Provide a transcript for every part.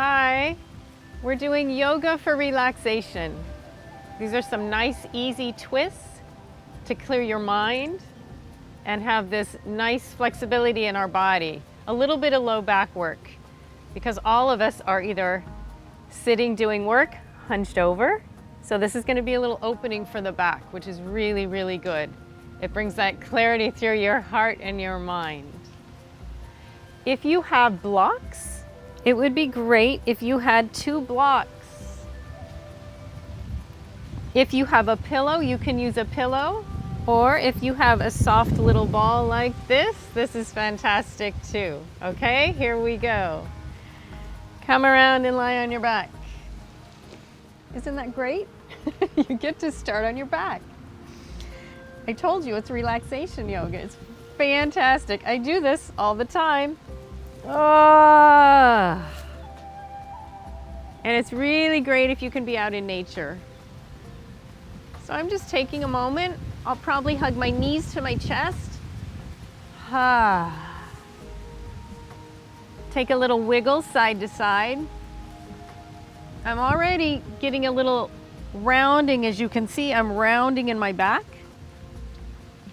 Hi, we're doing yoga for relaxation. These are some nice, easy twists to clear your mind and have this nice flexibility in our body. A little bit of low back work because all of us are either sitting doing work, hunched over. So this is going to be a little opening for the back, which is really, really good. It brings that clarity through your heart and your mind. If you have blocks, it would be great if you had 2 blocks. If you have a pillow, you can use a pillow. Or if you have a soft little ball like this is fantastic too. Okay, here we go. Come around and lie on your back. Isn't that great? You get to start on your back. I told you it's relaxation yoga. It's fantastic. I do this all the time. And it's really great if you can be out in nature. So I'm just taking a moment. I'll probably hug my knees to my chest. Take a little wiggle side to side. I'm already getting a little rounding. As you can see, I'm rounding in my back.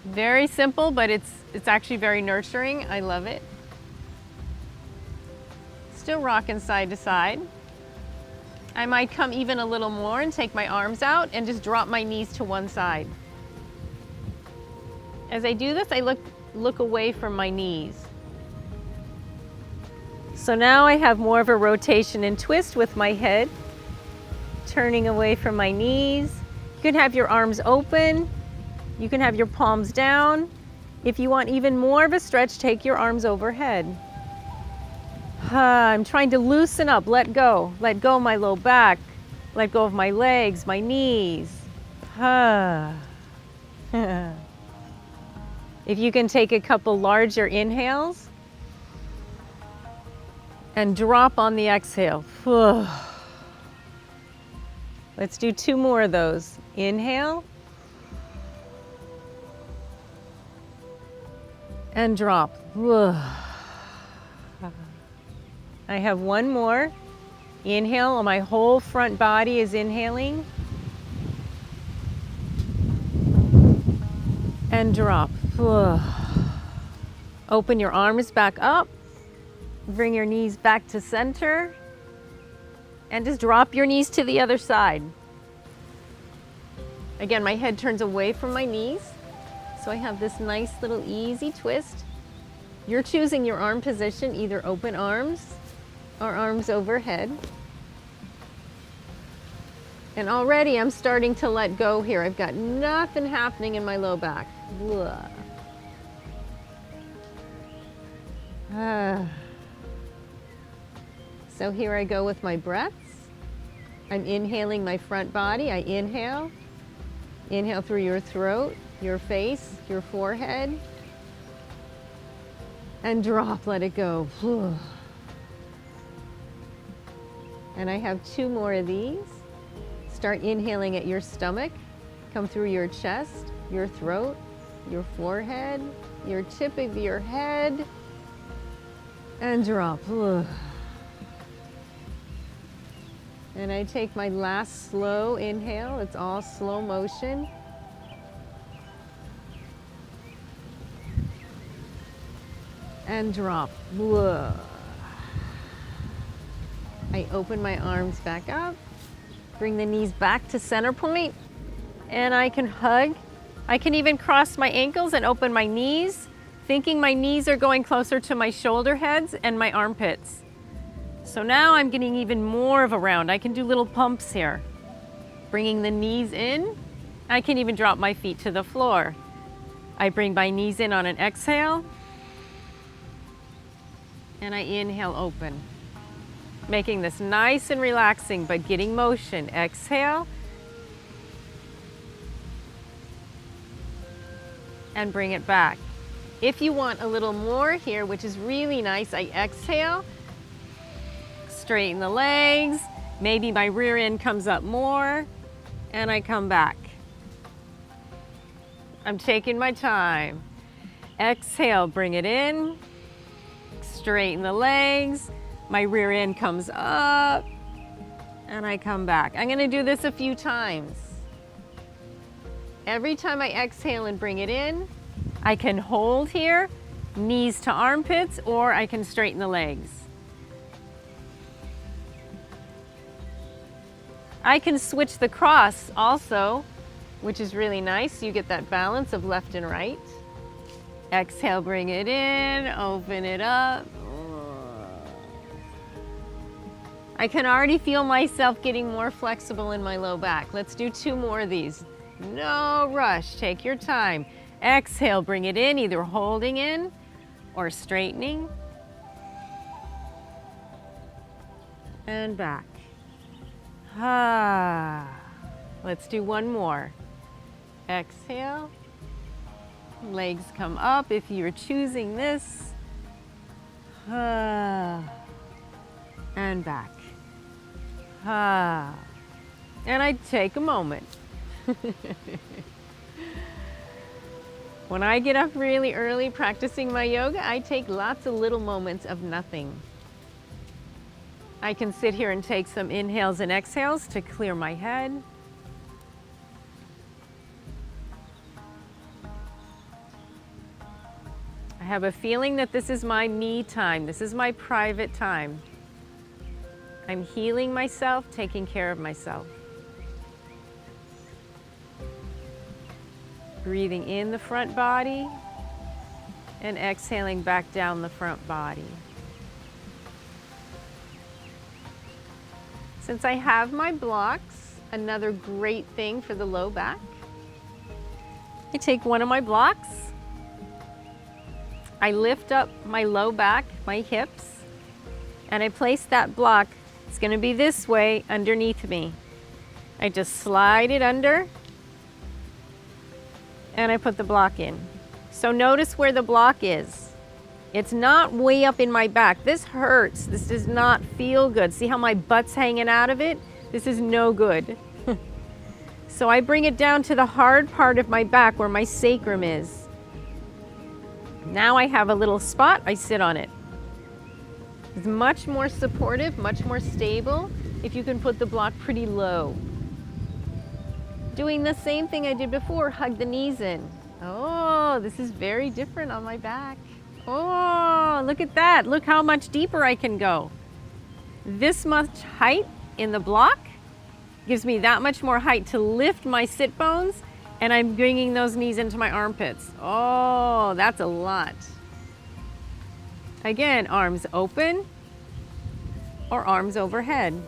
Very simple, but it's actually very nurturing. I love it. Still rocking side to side. I might come even a little more and take my arms out and just drop my knees to one side. As I do this, I look away from my knees. So now I have more of a rotation and twist with my head, turning away from my knees. You can have your arms open. You can have your palms down. If you want even more of a stretch, take your arms overhead. I'm trying to loosen up, let go of my low back, let go of my legs, my knees. If you can take a couple larger inhales and drop on the exhale. Let's do 2 more of those. Inhale and drop. I have 1 more. Inhale, my whole front body is inhaling. And drop. Open your arms back up. Bring your knees back to center. And just drop your knees to the other side. Again, my head turns away from my knees. So I have this nice little easy twist. You're choosing your arm position, either open arms or arms overhead. And already I'm starting to let go here. I've got nothing happening in my low back. So here I go with my breaths. I'm inhaling my front body. I inhale. Inhale through your throat, your face, your forehead. And drop, let it go. And I have 2 more of these. Start inhaling at your stomach. Come through your chest, your throat, your forehead, your tip of your head. And drop. And I take my last slow inhale. It's all slow motion. And drop. I open my arms back up, bring the knees back to center point, and I can hug. I can even cross my ankles and open my knees, thinking my knees are going closer to my shoulder heads and my armpits. So now I'm getting even more of a round. I can do little pumps here. Bringing the knees in. I can even drop my feet to the floor. I bring my knees in on an exhale, and I inhale, open. Making this nice and relaxing, but getting motion. Exhale. And bring it back. If you want a little more here, which is really nice, I exhale. Straighten the legs. Maybe my rear end comes up more. And I come back. I'm taking my time. Exhale, bring it in. Straighten the legs. My rear end comes up and I come back. I'm gonna do this a few times. Every time I exhale and bring it in, I can hold here, knees to armpits, or I can straighten the legs. I can switch the cross also, which is really nice. You get that balance of left and right. Exhale, bring it in, open it up. I can already feel myself getting more flexible in my low back. Let's do 2 more of these. No rush, take your time. Exhale, bring it in, either holding in or straightening. And back. Let's do 1 more. Exhale. Legs come up if you're choosing this. And back. And I take a moment. When I get up really early practicing my yoga, I take lots of little moments of nothing. I can sit here and take some inhales and exhales to clear my head. I have a feeling that this is my me time. This is my private time. I'm healing myself, taking care of myself. Breathing in the front body and exhaling back down the front body. Since I have my blocks, another great thing for the low back, I take one of my blocks, I lift up my low back, my hips, and I place that block, it's going to be this way, underneath me. I just slide it under and I put the block in. So notice where the block is. It's not way up in my back. This hurts. This does not feel good. See how my butt's hanging out of it? This is no good. So I bring it down to the hard part of my back where my sacrum is. Now I have a little spot, I sit on it. It's much more supportive, much more stable if you can put the block pretty low. Doing the same thing I did before, hug the knees in. Oh, this is very different on my back. Oh, look at that. Look how much deeper I can go. This much height in the block gives me that much more height to lift my sit bones, and I'm bringing those knees into my armpits. Oh, that's a lot. Again, arms open or arms overhead.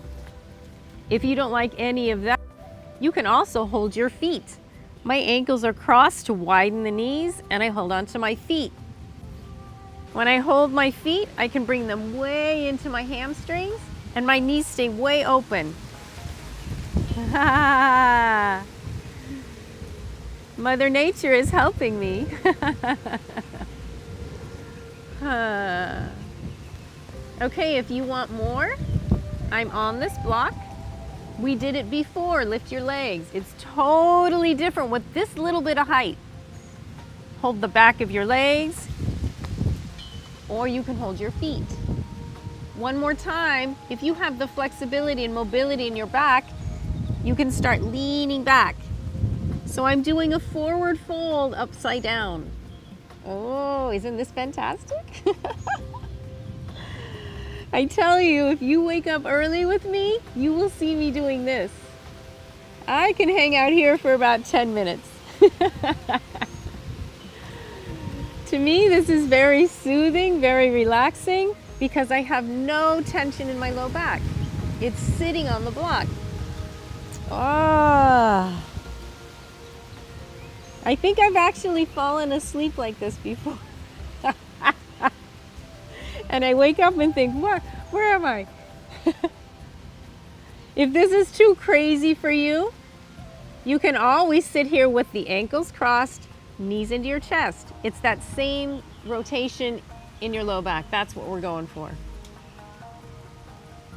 If you don't like any of that, you can also hold your feet. My ankles are crossed to widen the knees, and I hold on to my feet. When I hold my feet, I can bring them way into my hamstrings, and my knees stay way open. Mother Nature is helping me. Okay, if you want more, I'm on this block. We did it before, lift your legs. It's totally different with this little bit of height. Hold the back of your legs, or you can hold your feet. One more time, if you have the flexibility and mobility in your back, you can start leaning back. So I'm doing a forward fold upside down. Oh, isn't this fantastic? I tell you, if you wake up early with me, you will see me doing this. I can hang out here for about 10 minutes. To me, this is very soothing, very relaxing, because I have no tension in my low back. It's sitting on the block. Ah. I think I've actually fallen asleep like this before. And I wake up and think, where am I? If this is too crazy for you, you can always sit here with the ankles crossed, knees into your chest. It's that same rotation in your low back. That's what we're going for.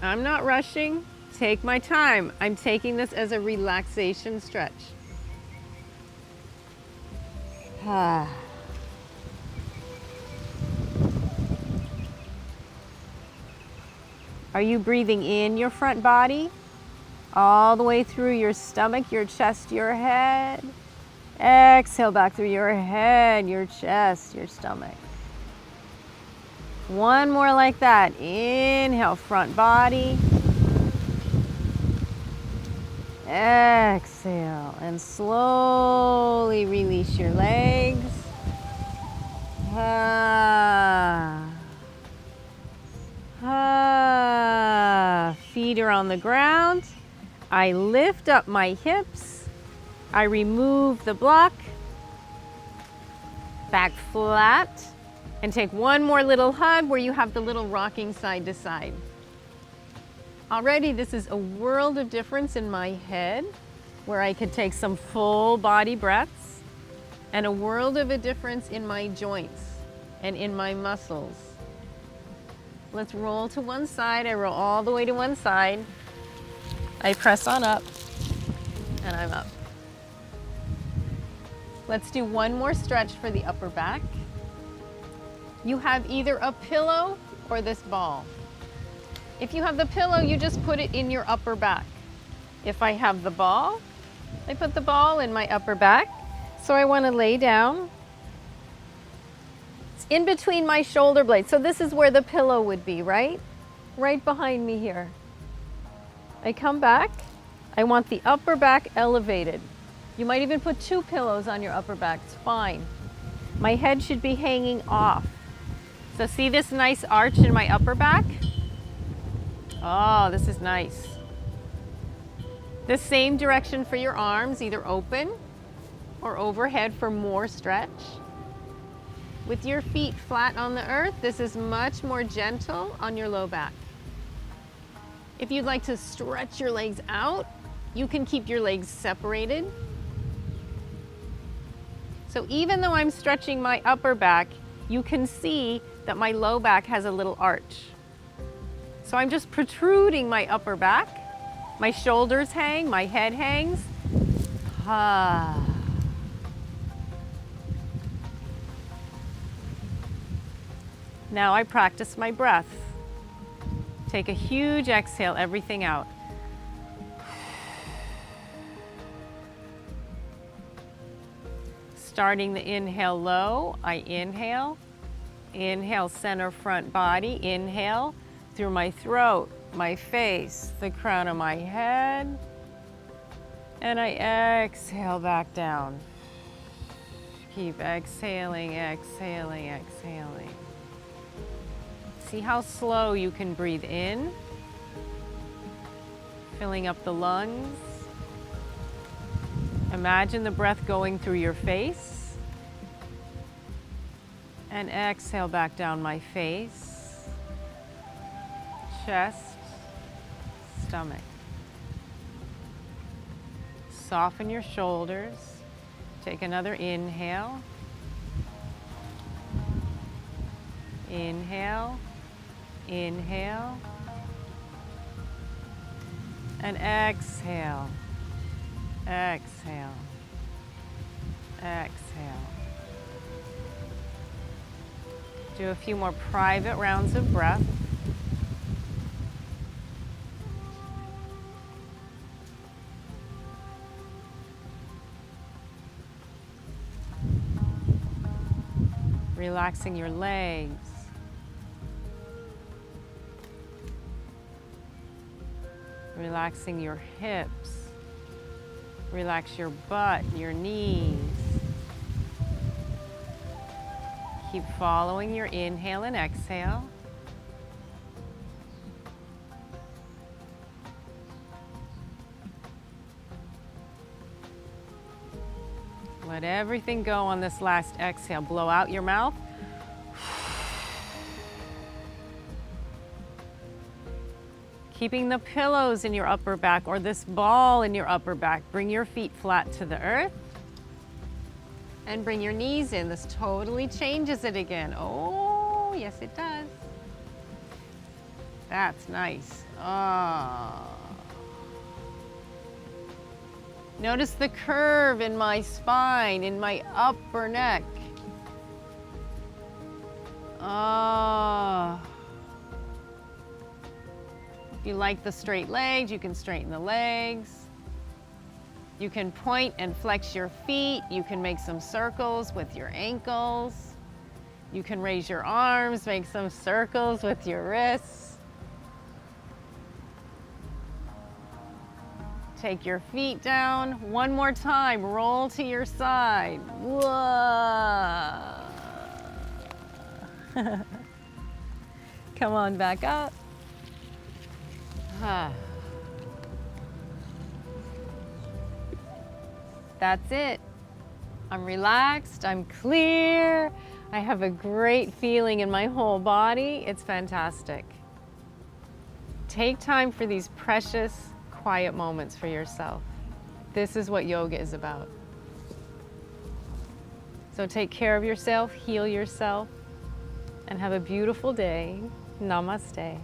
I'm not rushing. Take my time. I'm taking this as a relaxation stretch. Are you breathing in your front body? All the way through your stomach, your chest, your head. Exhale back through your head, your chest, your stomach. One more like that. Inhale, front body. Exhale, and slowly release your legs. Feet are on the ground. I lift up my hips. I remove the block. Back flat. And take one more little hug where you have the little rocking side to side. Already this is a world of difference in my head, where I could take some full body breaths, and a world of a difference in my joints and in my muscles. Let's roll to one side. I roll all the way to one side. I press on up, and I'm up. Let's do one more stretch for the upper back. You have either a pillow or this ball. If you have the pillow, you just put it in your upper back. If I have the ball, I put the ball in my upper back. So I want to lay down. It's in between my shoulder blades. So this is where the pillow would be, right? Right behind me here. I come back. I want the upper back elevated. You might even put two pillows on your upper back. It's fine. My head should be hanging off. So see this nice arch in my upper back? Oh, this is nice. The same direction for your arms, either open or overhead for more stretch. With your feet flat on the earth, this is much more gentle on your low back. If you'd like to stretch your legs out, you can keep your legs separated. So even though I'm stretching my upper back, you can see that my low back has a little arch. So I'm just protruding my upper back. My shoulders hang, my head hangs. Now I practice my breath. Take a huge exhale, everything out. Starting the inhale low, I inhale. Inhale, center front body. Inhale through my throat, my face, the crown of my head. And I exhale back down. Keep exhaling, exhaling, exhaling. See how slow you can breathe in, filling up the lungs. Imagine the breath going through your face. And exhale back down my face, chest, stomach. Soften your shoulders. Take another inhale. Inhale, inhale, and exhale, exhale, exhale. Do a few more private rounds of breath. Relaxing your legs. Relaxing your hips. Relax your butt, your knees. Keep following your inhale and exhale. Let everything go on this last exhale. Blow out your mouth. Keeping the pillows in your upper back or this ball in your upper back. Bring your feet flat to the earth. And bring your knees in. This totally changes it again. Oh, yes it does. That's nice. Oh. Notice the curve in my spine, in my upper neck. Oh. If you like the straight legs, you can straighten the legs. You can point and flex your feet. You can make some circles with your ankles. You can raise your arms, make some circles with your wrists. Take your feet down. One more time, roll to your side. Whoa. Come on back up. That's it. I'm relaxed, I'm clear. I have a great feeling in my whole body. It's fantastic. Take time for these precious, quiet moments for yourself. This is what yoga is about. So take care of yourself, heal yourself, and have a beautiful day. Namaste.